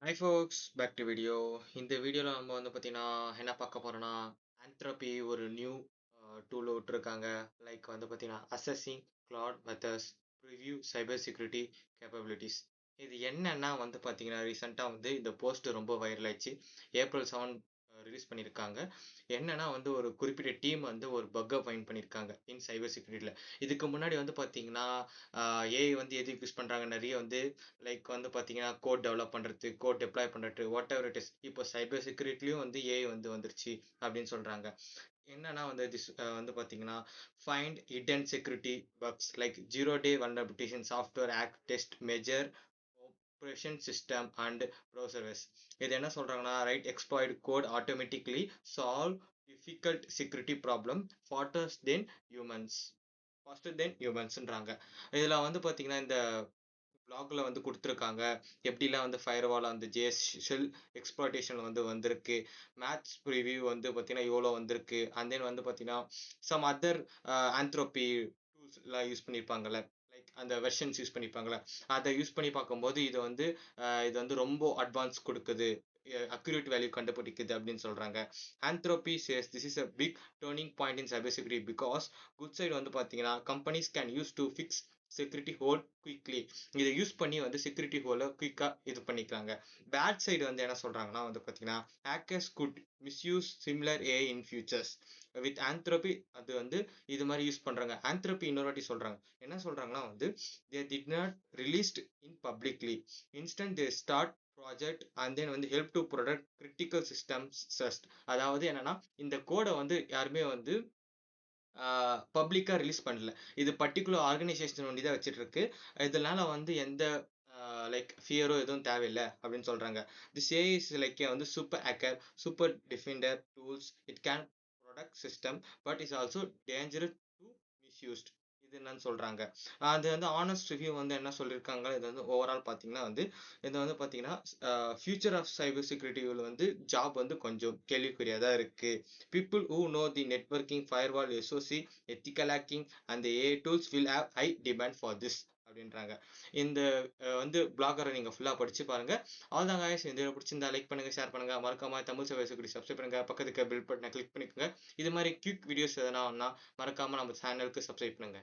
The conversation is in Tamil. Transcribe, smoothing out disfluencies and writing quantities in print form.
Hi folks, back to video. இந்த வீடியோல நம்ம வந்து பார்த்தீங்கன்னா, என்ன பார்க்க போறோம்னா, Anthropy ஒரு நியூ டூல் விட்டுருக்காங்க. லைக் வந்து பார்த்தீங்கன்னா, assessing cloud methods, preview cyber security capabilities. இது என்னன்னா வந்து பார்த்தீங்கன்னா, ரீசெண்டா வந்து இந்த போஸ்ட் ரொம்ப வைரல் ஆயிடுச்சு. ஏப்ரல் 7 ரிலீஸ் பண்ணியிருக்காங்க. என்னன்னா வந்து ஒரு குறிப்பிட்ட டீம் வந்து ஒரு பக்க ஃபைண்ட் பண்ணியிருக்காங்க இன் சைபர் செக்யூரிட்டில. இதுக்கு முன்னாடி வந்து பார்த்தீங்கன்னா, ஏஐ வந்து எதுக்கு யூஸ் பண்றாங்க நெறைய வந்து லைக் வந்து பார்த்தீங்கன்னா, கோட் டெவலப் பண்றது, கோட் டெப்ளாய் பண்றது, வாட் எவர் இட் இஸ். இப்போ சைபர் செக்யூரிட்டிலயும் வந்து ஏஐ வந்து வந்துருச்சு அப்படின்னு சொல்றாங்க. என்னன்னா வந்து திஸ் வந்து பார்த்தீங்கன்னா, find hidden security bugs like 0 day vulnerabilities in software act test major operation system and browsers. இது என்ன சொல்றாங்கன்னா, write exploit code automatically solve difficult security problem faster then ஹியூமன்ஸ்ன்றாங்க. இதுல வந்து பார்த்தீங்கன்னா, இந்த பிளாக்ல வந்து குடுத்துருக்காங்க. எப்படிலாம் வந்து ஃபயர்வால் அந்த ஜேஎஸ் ஷெல் எக்ஸ்ப்ளாய்டேஷன் வந்து வந்திருக்கு. மேத்ஸ் ப்ரிவ்யூ வந்து பார்த்தீங்கன்னா, எவ்வளோ வந்திருக்கு. அண்ட் தென் வந்து பார்த்தீங்கன்னா, சம் அதர் ஆந்த்ரோபி டூல்ஸ்லாம் யூஸ் பண்ணியிருப்பாங்கல்ல. லைக் அந்த வெர்ஷன்ஸ் யூஸ் பண்ணியிருப்பாங்கல்ல. அத யூஸ் பண்ணி பார்க்கும்போது, இது வந்து ரொம்ப அட்வான்ஸ் குடுக்குது. அக்யூரேட் வேல்யூ கண்டுபிடிக்குது அப்படின்னு சொல்றாங்க. Anthropic says this is a big turning point in cyber security because good side வந்து பார்த்தீங்கன்னா, companies can use to fix security hole quickly. இதை யூஸ் பண்ணி வந்து செக்யூரிட்டி ஹோலை குயிக்கா இது பண்ணிக்கிறாங்க. பேட் சைடு வந்து என்ன சொல்றாங்கன்னா வந்து பார்த்தீங்கன்னா, hackers could misuse similar AI in futures with Anthropic. அது வந்து இது மாதிரி யூஸ் பண்றாங்க. ஆந்த்ரோபி இன்னொரு வாட்டி சொல்றாங்க. என்ன சொல்றாங்கன்னா வந்து they did not released in publicly instant they start project and then வந்து help to protect critical systems சஸ்ட். அதாவது என்னன்னா, இந்த கோடை வந்து யாருமே வந்து பப்ளிக்கா ரிலீஸ் பண்ணல. இது பர்ட்டிகுலர் ஆர்கனைசேஷன் ஒண்டி தான் வச்சுட்டு இருக்கு. இதனால வந்து எந்த லைக் ஃபியரோ எதுவும் தேவையில்ல அப்படின்னு சொல்றாங்க. திஸ் ஏஐ இஸ் லைக் வந்து super hacker, super defender tools. It can protect system but is also dangerous to misused. இது என்னன்னு சொல்றாங்க. அது வந்து ஆனஸ்ட் ரிவ்யூ வந்து என்ன சொல்லியிருக்காங்க, இது வந்து ஓவரால் பார்த்தீங்கன்னா வந்து இது வந்து பார்த்தீங்கன்னா, ஃபியூச்சர் ஆஃப் சைபர் செக்யூரிட்டியில் வந்து ஜாப் வந்து கொஞ்சம் கேள்விக்குறியா தான் இருக்கு. People who know the networking, firewall, SOC, ethical hacking and the AI tools will have high demand for this அப்படின்றாங்க. இந்த வந்து பிளாகரை நீங்க ஃபுல்லா படிச்சு பாருங்க. அவ்வளோதான் guys. இந்த வீடியோ பிடிச்சிருந்தா லைக் பண்ணுங்க, ஷேர் பண்ணுங்க, மறக்காம தமிழ் சர்வீஸ் சப்ஸ்கிரைப் பண்ணுங்க, பக்கத்துக்கு பெல் பட்டனை கிளிக் பண்ணிக்கோங்க. இது மாதிரி குயிக் வீடியோஸ் எதனா மறக்காம நம்ம சேனலுக்கு சப்ஸ்கிரைப் பண்ணுங்க.